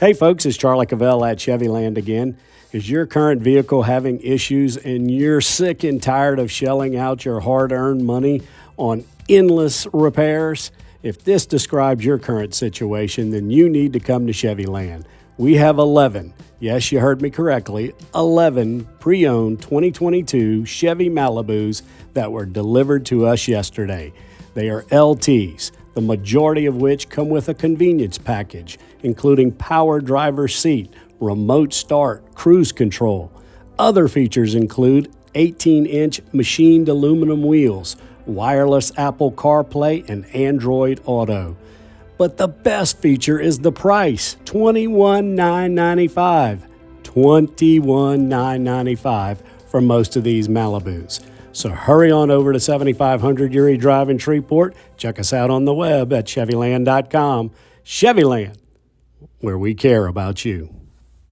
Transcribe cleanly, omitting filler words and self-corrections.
Hey folks, it's Charlie Cavell at Chevyland again. Is your current vehicle having issues and you're sick and tired of shelling out your hard-earned money on endless repairs? If this describes your current situation, then you need to come to Chevyland. We have 11, yes, you heard me correctly, 11 pre-owned 2022 Chevy Malibus that were delivered to us yesterday. They are LTs, the majority of which come with a convenience package, including power driver seat, remote start, cruise control. Other features include 18-inch machined aluminum wheels, wireless Apple CarPlay, and Android Auto. But the best feature is the price, $21,995. $21,995 for most of these Malibus. So hurry on over to 7500 Erie Drive in Shreveport. Check us out on the web at Chevyland.com. Chevyland, where we care about you.